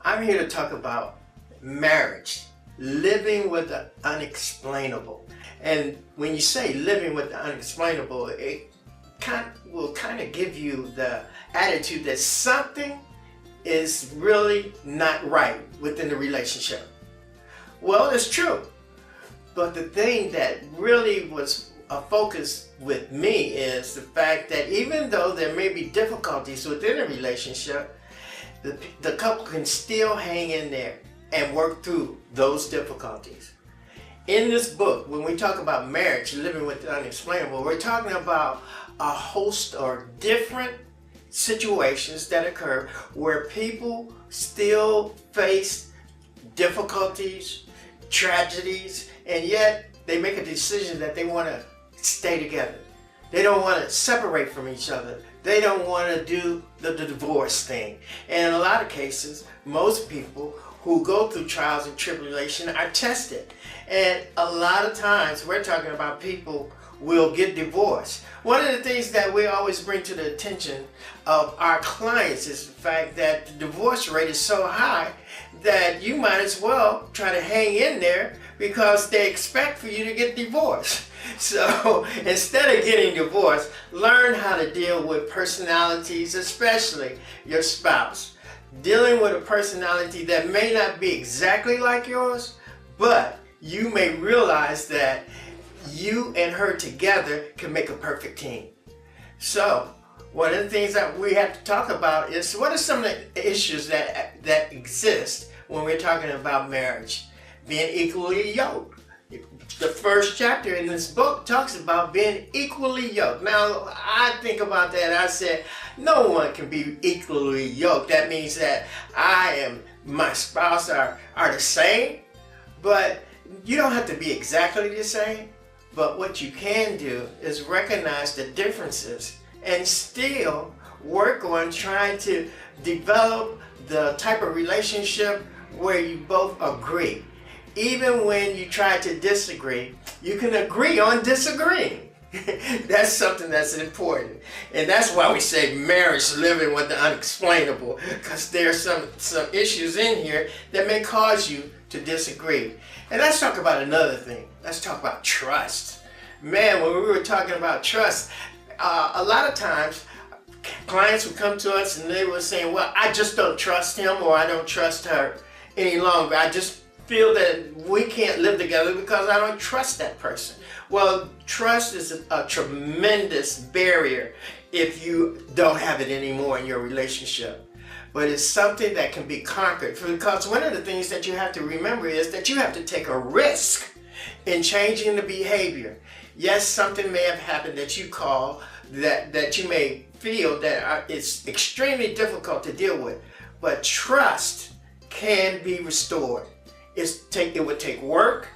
I'm here to talk about marriage, living with the unexplainable. And when you say living with the unexplainable, it will kind of give you the attitude that something is really not right within the relationship. Well, it's true. But the thing that really was a focus with me is the fact that even though there may be difficulties within a relationship, the couple can still hang in there and work through those difficulties. In this book, when we talk about marriage, living with the unexplainable, we're talking about a host or different situations that occur where people still face difficulties, tragedies, and yet they make a decision that they want to stay together. They don't want to separate from each other. They don't want to do the divorce thing. And in a lot of cases, most people who go through trials and tribulation are tested. And a lot of times we're talking about people will get divorced. One of the things that we always bring to the attention of our clients is the fact that the divorce rate is so high that you might as well try to hang in there because they expect for you to get divorced. So instead of getting divorced, learn how to deal with personalities, especially your spouse. Dealing with a personality that may not be exactly like yours, but you may realize that you and her together can make a perfect team. So one of the things that we have to talk about is what are some of the issues that exist when we're talking about marriage. Being equally yoked. The first chapter in this book talks about being equally yoked. Now, I think about that. I said, no one can be equally yoked. That means that my spouse are the same, but you don't have to be exactly the same. But what you can do is recognize the differences and still work on trying to develop the type of relationship where you both agree. Even when you try to disagree, you can agree on disagreeing. That's something that's important. And that's why we say marriage, living with the unexplainable, because there's some issues in here that may cause you to disagree. And let's talk about another thing. Let's talk about trust. Man, when we were talking about trust, a lot of times clients would come to us and they were saying, well, I just don't trust him or I don't trust her any longer. I just feel that we can't live together because I don't trust that person. Well, trust is a tremendous barrier if you don't have it anymore in your relationship. But it's something that can be conquered, because one of the things that you have to remember is that you have to take a risk in changing the behavior. Yes, something may have happened that you call that you may feel that it's extremely difficult to deal with, but trust can be restored. It would take work,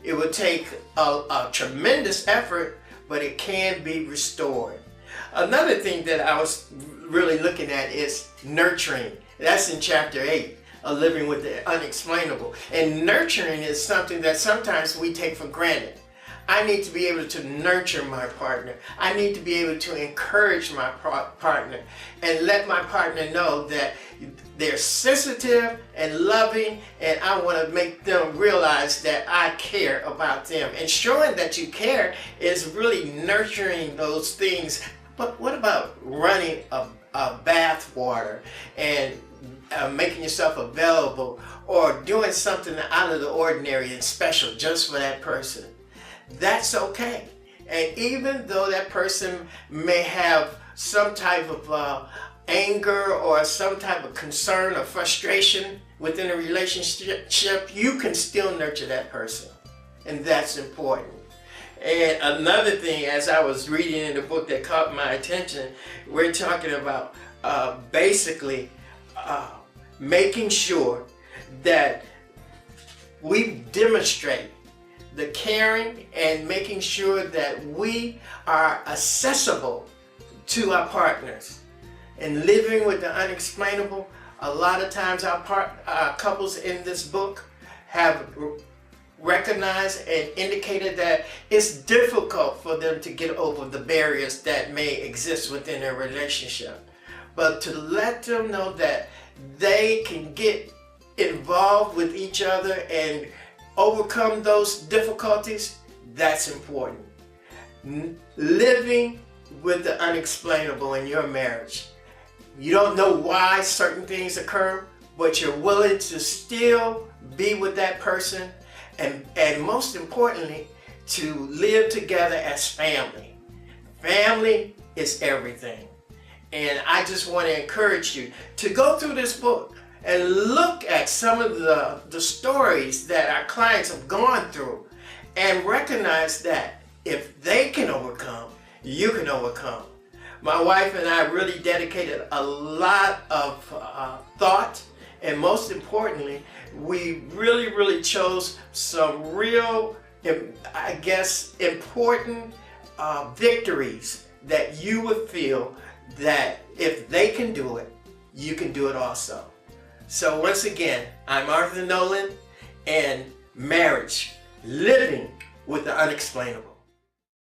it would take a tremendous effort, but it can be restored. Another thing that I was really looking at is nurturing. That's in chapter 8 of Living with the Unexplainable. And nurturing is something that sometimes we take for granted. I need to be able to nurture my partner. I need to be able to encourage my partner and let my partner know that they're sensitive and loving, and I want to make them realize that I care about them. And showing that you care is really nurturing those things. But what about running a bath water and making yourself available, or doing something out of the ordinary and special just for that person? That's okay. And even though that person may have some type of anger or some type of concern or frustration within a relationship, you can still nurture that person. And that's important. And another thing, as I was reading in the book that caught my attention, we're talking about basically making sure that we demonstrate the caring and making sure that we are accessible to our partners. And living with the unexplainable, a lot of times our couples in this book have recognized and indicated that it's difficult for them to get over the barriers that may exist within their relationship. But to let them know that they can get involved with each other and overcome those difficulties, that's important. Living with the unexplainable in your marriage. You don't know why certain things occur, but you're willing to still be with that person, and most importantly, to live together as family. Family is everything. And I just want to encourage you to go through this book and look at some of the stories that our clients have gone through and recognize that if they can overcome, you can overcome. My wife and I really dedicated a lot of thought, and most importantly, we really chose some real, I guess, important victories that you would feel that if they can do it, you can do it also. So once again, I'm Arthur Nowlin, and marriage, living with the unexplainable.